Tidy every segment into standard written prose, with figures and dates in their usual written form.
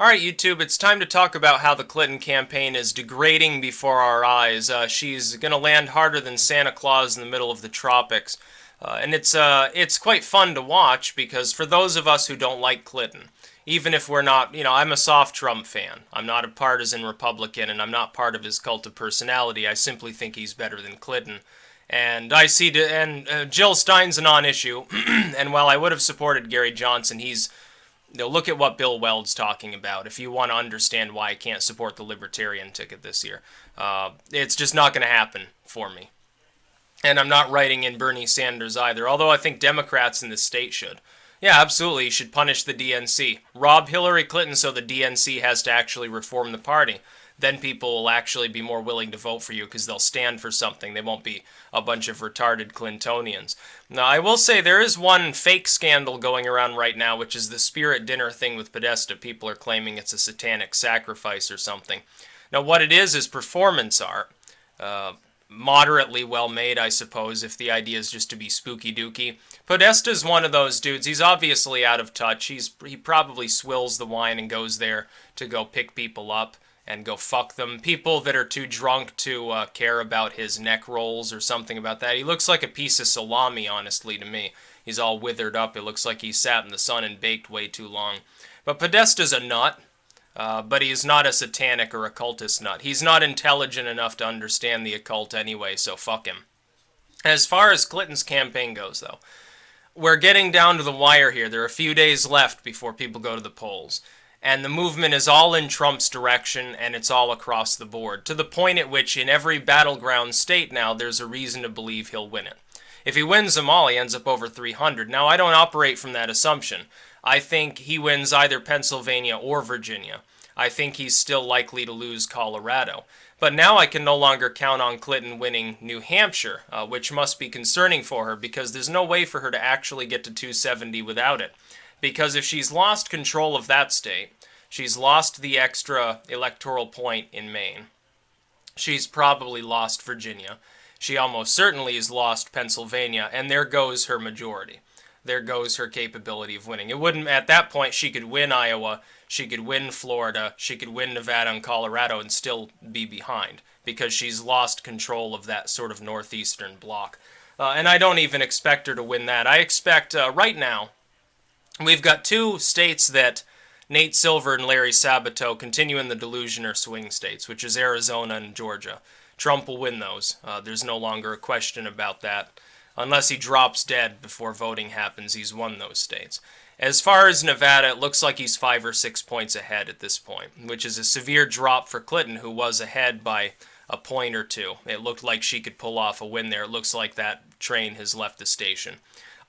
Alright, YouTube, it's time to talk about how the Clinton campaign is degrading before our eyes. She's going to land harder than Santa Claus in the middle of the tropics. And it's quite fun to watch because for those of us who don't like Clinton, even if we're not, I'm a soft Trump fan. I'm not a partisan Republican, and I'm not part of his cult of personality. I simply think he's better than Clinton. And Jill Stein's a non-issue. And while I would have supported Gary Johnson, look at what Bill Weld's talking about if you want to understand why I can't support the Libertarian ticket this year. It's just not going to happen for me. And I'm not writing in Bernie Sanders either, although I think Democrats in this state should. Yeah, absolutely, you should punish the DNC. Rob Hillary Clinton so the DNC has to actually reform the party. Then people will actually be more willing to vote for you because they'll stand for something. They won't be a bunch of retarded Clintonians. Now, I will say there is one fake scandal going around right now, which is the Spirit Dinner thing with Podesta. People are claiming it's a satanic sacrifice or something. Now, what it is performance art. Moderately well made, I suppose, if the idea is just to be spooky dooky. Podesta's one of those dudes. He's obviously out of touch. He probably swills the wine and goes there to go pick people up and go fuck them. People that are too drunk to care about his neck rolls or something about that. He looks like a piece of salami, honestly, to me. He's all withered up. It looks like he sat in the sun and baked way too long. But Podesta's a nut. But he's not a satanic or occultist nut. He's not intelligent enough to understand the occult anyway, so fuck him. As far as Clinton's campaign goes, though, we're getting down to the wire here. There are a few days left before people go to the polls. And the movement is all in Trump's direction, and it's all across the board, to the point at which in every battleground state now there's a reason to believe he'll win it. If he wins them all, he ends up over 300. Now, I don't operate from that assumption. I think he wins either Pennsylvania or Virginia. I think he's still likely to lose Colorado. But now I can no longer count on Clinton winning New Hampshire, which must be concerning for her because there's no way for her to actually get to 270 without it. Because if she's lost control of that state, she's lost the extra electoral point in Maine. She's probably lost Virginia. She almost certainly has lost Pennsylvania, and there goes her majority. There goes her capability of winning. It wouldn't, at that point, she could win Iowa, she could win Florida, she could win Nevada and Colorado and still be behind because she's lost control of that sort of northeastern block. And I don't even expect her to win that. I expect, right now, we've got two states that Nate Silver and Larry Sabato continue in the delusion are swing states, which is Arizona and Georgia. Trump will win those. There's no longer a question about that. Unless he drops dead before voting happens, he's won those states. As far as Nevada, it looks like he's 5 or 6 points ahead at this point, which is a severe drop for Clinton, who was ahead by a point or two. It looked like she could pull off a win there. It looks like that train has left the station.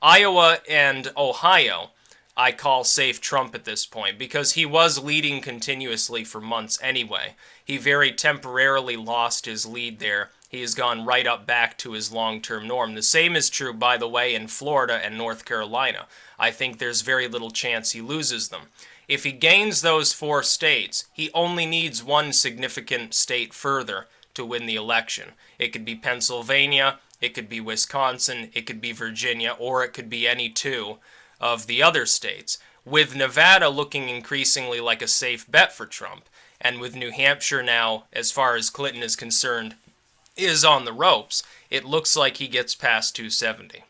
Iowa and Ohio, I call safe Trump at this point, because he was leading continuously for months anyway. He very temporarily lost his lead there. He has gone right up back to his long-term norm. The same is true, by the way, in Florida and North Carolina. I think there's very little chance he loses them. If he gains those 4 states, he only needs one significant state further to win the election. It could be Pennsylvania, it could be Wisconsin, it could be Virginia, or it could be any 2 of the other states, with Nevada looking increasingly like a safe bet for Trump, and with New Hampshire now, as far as Clinton is concerned, is on the ropes, it looks like he gets past 270.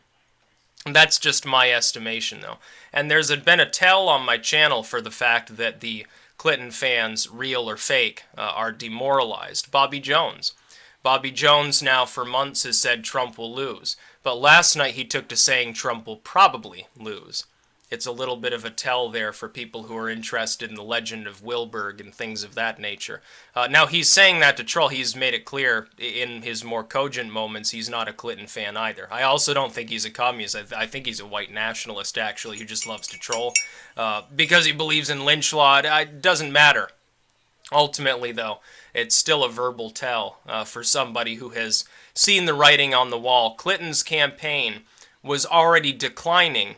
That's just my estimation, though. And there's been a tell on my channel for the fact that the Clinton fans, real or fake, are demoralized. Bobby Jones. Bobby Jones now for months has said Trump will lose. But last night he took to saying Trump will probably lose. It's a little bit of a tell there for people who are interested in the legend of Wilburg and things of that nature. Now, he's saying that to troll. He's made it clear in his more cogent moments he's not a Clinton fan either. I also don't think he's a communist. I think he's a white nationalist, actually, who just loves to troll. Because he believes in lynch law, it doesn't matter. Ultimately, though, it's still a verbal tell for somebody who has seen the writing on the wall. Clinton's campaign was already declining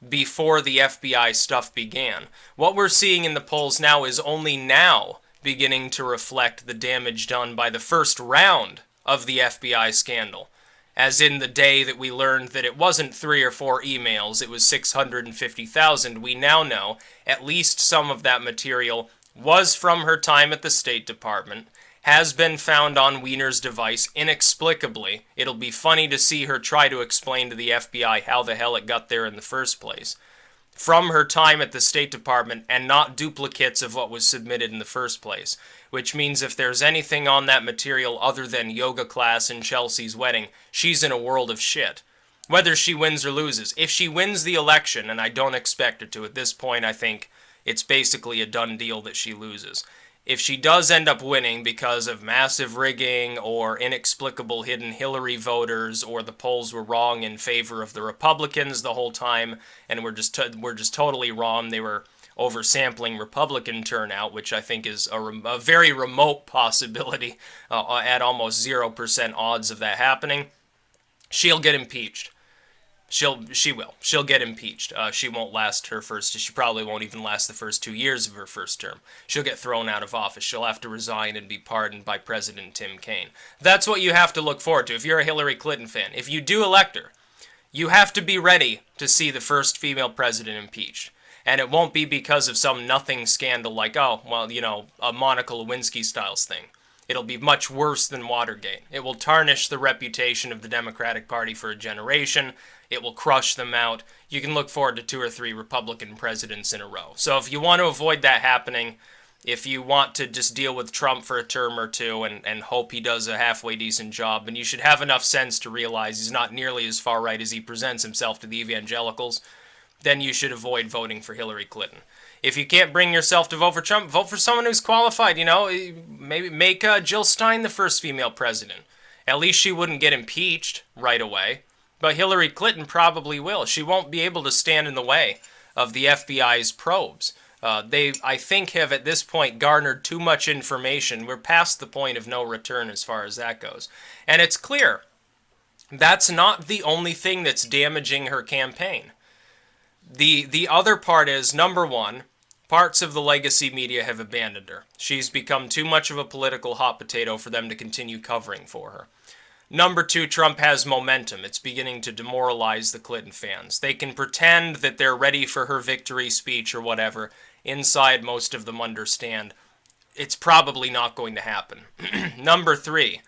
before the FBI stuff began. What we're seeing in the polls now is only now beginning to reflect the damage done by the first round of the FBI scandal. As in the day that we learned that it wasn't 3 or 4 emails, it was 650,000. We now know at least some of that material was from her time at the State Department, has been found on Weiner's device inexplicably. It'll be funny to see her try to explain to the FBI how the hell it got there in the first place. From her time at the State Department, and not duplicates of what was submitted in the first place. Which means if there's anything on that material other than yoga class and Chelsea's wedding, she's in a world of shit. Whether she wins or loses. If she wins the election, and I don't expect her to at this point, I think it's basically a done deal that she loses. If she does end up winning because of massive rigging or inexplicable hidden Hillary voters, or the polls were wrong in favor of the Republicans the whole time and we're just totally wrong, they were oversampling Republican turnout, which I think is a very remote possibility, at almost 0% odds of that happening, she'll get impeached. She'll get impeached. She won't last her first. She probably won't even last the first 2 years of her first term. She'll get thrown out of office. She'll have to resign and be pardoned by President Tim Kaine. That's what you have to look forward to if you're a Hillary Clinton fan. If you do elect her, you have to be ready to see the first female president impeached. And it won't be because of some nothing scandal like, oh, well, a Monica Lewinsky styles thing. It'll be much worse than Watergate. It will tarnish the reputation of the Democratic Party for a generation. It will crush them out. You can look forward to 2 or 3 Republican presidents in a row. So if you want to avoid that happening, if you want to just deal with Trump for a term or two and hope he does a halfway decent job, and you should have enough sense to realize he's not nearly as far right as he presents himself to the evangelicals, then you should avoid voting for Hillary Clinton. If you can't bring yourself to vote for Trump, vote for someone who's qualified, maybe make Jill Stein the first female president. At least she wouldn't get impeached right away. But Hillary Clinton probably will. She won't be able to stand in the way of the FBI's probes. They, I think, have at this point garnered too much information. We're past the point of no return as far as that goes. And it's clear that's not the only thing that's damaging her campaign. The other part is, number one, parts of the legacy media have abandoned her. She's become too much of a political hot potato for them to continue covering for her. Number two, Trump has momentum. It's beginning to demoralize the Clinton fans. They can pretend that they're ready for her victory speech or whatever. Inside, most of them understand it's probably not going to happen. Number three,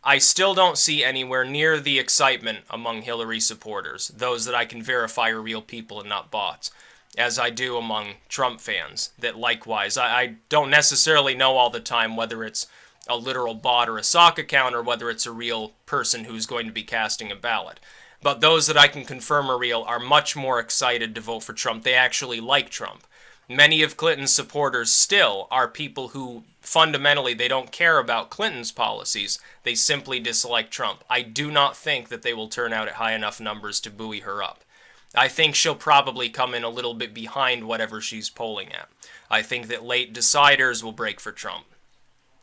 I still don't see anywhere near the excitement among Hillary supporters, those that I can verify are real people and not bots, as I do among Trump fans, that likewise, I don't necessarily know all the time whether it's a literal bot or a sock account, or whether it's a real person who's going to be casting a ballot. But those that I can confirm are real are much more excited to vote for Trump. They actually like Trump. Many of Clinton's supporters still are people who fundamentally they don't care about Clinton's policies. They simply dislike Trump. I do not think that they will turn out at high enough numbers to buoy her up. I think she'll probably come in a little bit behind whatever she's polling at. I think that late deciders will break for Trump.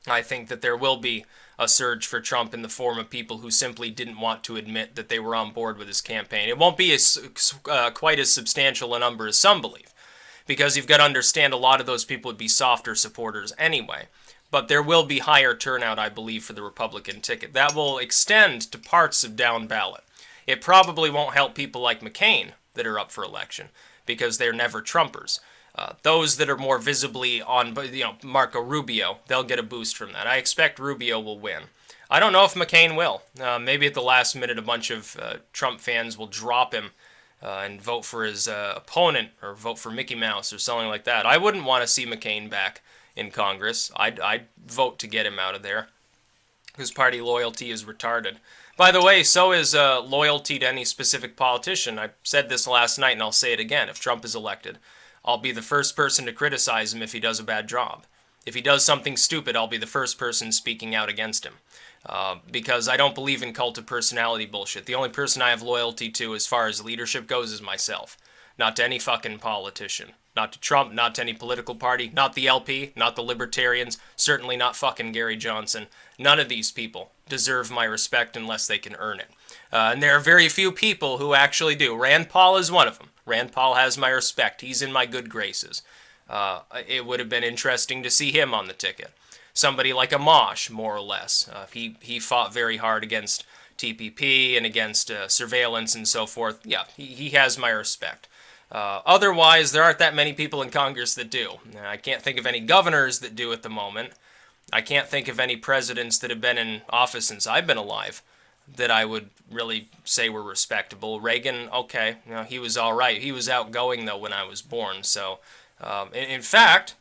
I think that there will be a surge for Trump in the form of people who simply didn't want to admit that they were on board with his campaign. It won't be quite as substantial a number as some believe, because you've got to understand a lot of those people would be softer supporters anyway. But there will be higher turnout, I believe, for the Republican ticket. That will extend to parts of down ballot. It probably won't help people like McCain that are up for election, because they're never Trumpers. Those that are more visibly on, Marco Rubio, they'll get a boost from that. I expect Rubio will win. I don't know if McCain will. Maybe at the last minute a bunch of Trump fans will drop him and vote for his opponent, or vote for Mickey Mouse or something like that. I wouldn't want to see McCain back in Congress. I'd vote to get him out of there. His party loyalty is retarded. By the way, so is loyalty to any specific politician. I said this last night and I'll say it again. If Trump is elected, I'll be the first person to criticize him if he does a bad job. If he does something stupid, I'll be the first person speaking out against him. Because I don't believe in cult of personality bullshit. The only person I have loyalty to as far as leadership goes is myself. Not to any fucking politician. Not to Trump, not to any political party, not the LP, not the Libertarians, certainly not fucking Gary Johnson. None of these people deserve my respect unless they can earn it. And there are very few people who actually do. Rand Paul is one of them. Rand Paul has my respect. He's in my good graces. It would have been interesting to see him on the ticket. Somebody like Amash, more or less. He fought very hard against TPP and against surveillance and so forth. Yeah, he has my respect. Otherwise, there aren't that many people in Congress that do. I can't think of any governors that do at the moment. I can't think of any presidents that have been in office since I've been alive that I would really say were respectable. Reagan, okay, he was all right. He was outgoing, though, when I was born. So, in fact,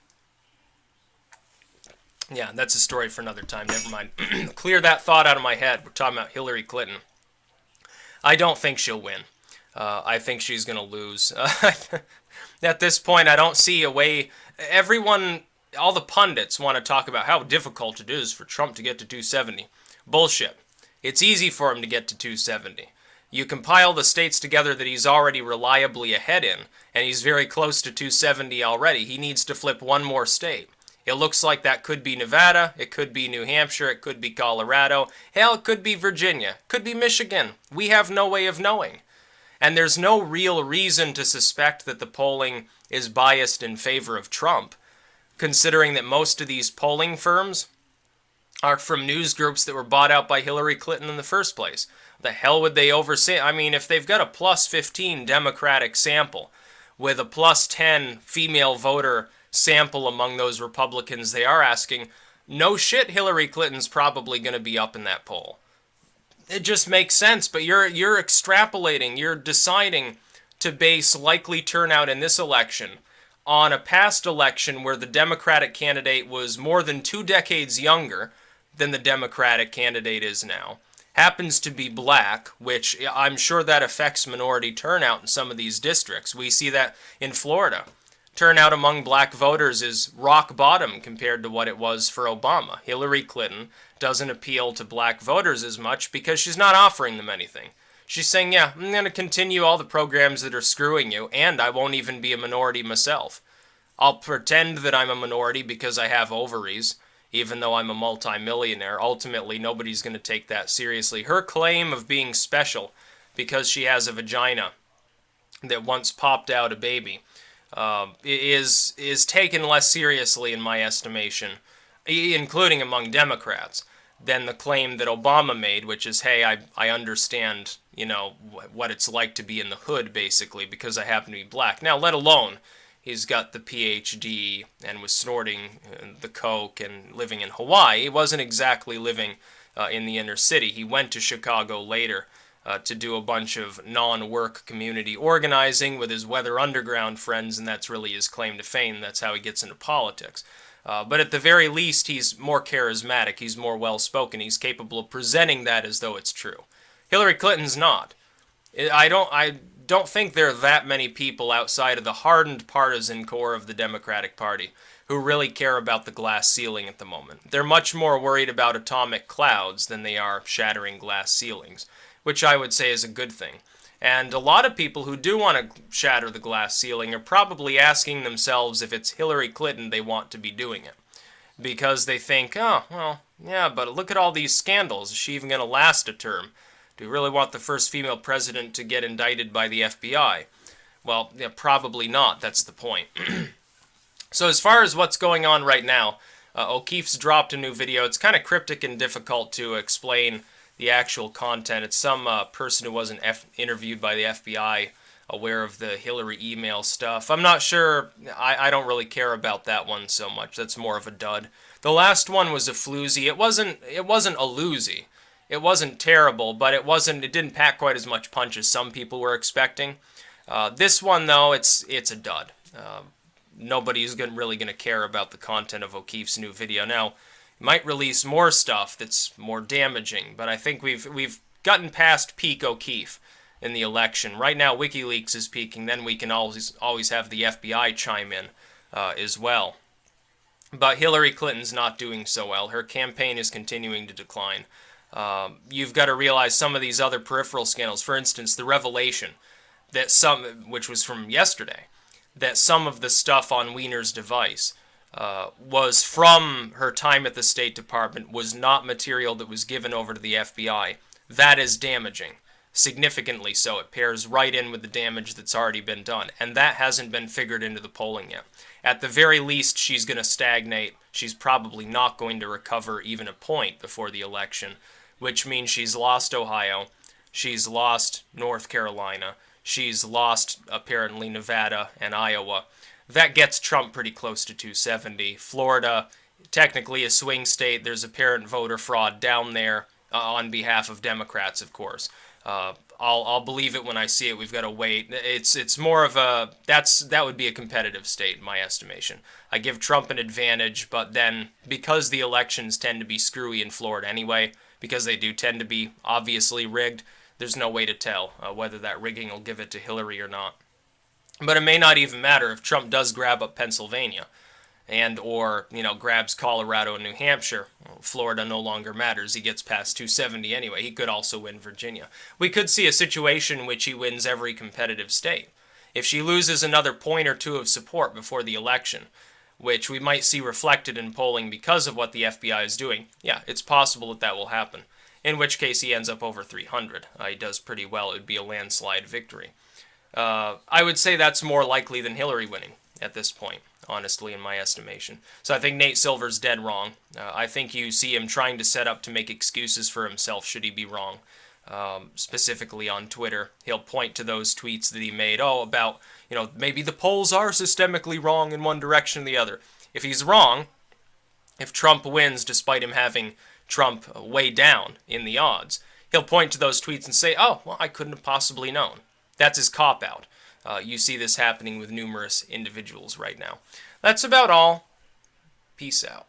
yeah, that's a story for another time. Never mind. Clear that thought out of my head. We're talking about Hillary Clinton. I don't think she'll win. I think she's going to lose. At this point, I don't see a way. Everyone, all the pundits want to talk about how difficult it is for Trump to get to 270. Bullshit. It's easy for him to get to 270. You compile the states together that he's already reliably ahead in, and he's very close to 270 already. He needs to flip one more state. It looks like that could be Nevada, it could be New Hampshire, it could be Colorado, hell, it could be Virginia, could be Michigan. We have no way of knowing. And there's no real reason to suspect that the polling is biased in favor of Trump, considering that most of these polling firms are from news groups that were bought out by Hillary Clinton in the first place. The hell would they oversay? I mean, if they've got a plus 15 Democratic sample with a plus 10 female voter sample among those Republicans they are asking, no shit, Hillary Clinton's probably going to be up in that poll. It just makes sense, but you're extrapolating, you're deciding to base likely turnout in this election on a past election where the Democratic candidate was more than 2 decades younger than the Democratic candidate is now. Happens to be black, which I'm sure that affects minority turnout in some of these districts. We see that in Florida. Turnout among black voters is rock bottom compared to what it was for Obama. Hillary Clinton doesn't appeal to black voters as much because she's not offering them anything. She's saying, yeah, I'm going to continue all the programs that are screwing you, and I won't even be a minority myself. I'll pretend that I'm a minority because I have ovaries, even though I'm a multimillionaire. Ultimately, nobody's going to take that seriously. Her claim of being special because she has a vagina that once popped out a baby is taken less seriously in my estimation, including among Democrats, than the claim that Obama made, which is, hey, I understand, what it's like to be in the hood, basically, because I happen to be black. Now, let alone he's got the PhD and was snorting the coke and living in Hawaii. He wasn't exactly living in the inner city. He went to Chicago later to do a bunch of non-work community organizing with his Weather Underground friends, and that's really his claim to fame. That's how he gets into politics. But at the very least, he's more charismatic. He's more well-spoken. He's capable of presenting that as though it's true. Hillary Clinton's not. I don't think there are that many people outside of the hardened partisan core of the Democratic Party who really care about the glass ceiling at the moment. They're much more worried about atomic clouds than they are shattering glass ceilings, which I would say is a good thing. And a lot of people who do want to shatter the glass ceiling are probably asking themselves if it's Hillary Clinton they want to be doing it. Because they think, oh, well, yeah, but look at all these scandals. Is she even going to last a term? Do we really want the first female president to get indicted by the FBI? Well, yeah, probably not. That's the point. So as far as what's going on right now, O'Keefe's dropped a new video. It's kind of cryptic and difficult to explain the actual content. It's some person who wasn't interviewed by the FBI aware of the Hillary email stuff. I'm not sure. I don't really care about that one so much. That's more of a dud. The last one was a floozy. It wasn't a loozy. It wasn't terrible, but it didn't pack quite as much punch as some people were expecting. This one, though, it's a dud. Nobody's really going to care about the content of O'Keefe's new video. Now, might release more stuff that's more damaging, but I think we've gotten past peak O'Keefe in the election. Right now, WikiLeaks is peaking. Then we can always have the FBI chime in as well. But Hillary Clinton's not doing so well. Her campaign is continuing to decline. You've got to realize some of these other peripheral scandals. For instance, the revelation that which was from yesterday, that some of the stuff on Weiner's device was from her time at the State Department, was not material that was given over to the FBI. That is damaging. Significantly so. It pairs right in with the damage that's already been done. And that hasn't been figured into the polling yet. At the very least, she's going to stagnate. She's probably not going to recover even a point before the election, which means she's lost Ohio. She's lost North Carolina. She's lost, apparently, Nevada and Iowa. That gets Trump pretty close to 270. Florida, technically a swing state. There's apparent voter fraud down there on behalf of Democrats, of course. I'll believe it when I see it. We've got to wait. It's more of a that would be a competitive state in my estimation. I give Trump an advantage, but then because the elections tend to be screwy in Florida anyway, because they do tend to be obviously rigged, there's no way to tell whether that rigging will give it to Hillary or not. But it may not even matter if Trump does grab up Pennsylvania and or, grabs Colorado and New Hampshire. Florida no longer matters. He gets past 270 anyway. He could also win Virginia. We could see a situation in which he wins every competitive state. If she loses another point or two of support before the election, which we might see reflected in polling because of what the FBI is doing, yeah, it's possible that will happen. In which case he ends up over 300. He does pretty well. It would be a landslide victory. I would say that's more likely than Hillary winning at this point, honestly, in my estimation. So I think Nate Silver's dead wrong. I think you see him trying to set up to make excuses for himself should he be wrong. Specifically on Twitter, he'll point to those tweets that he made, about, maybe the polls are systemically wrong in one direction or the other. If he's wrong, if Trump wins despite him having Trump way down in the odds, he'll point to those tweets and say, I couldn't have possibly known. That's his cop-out. You see this happening with numerous individuals right now. That's about all. Peace out.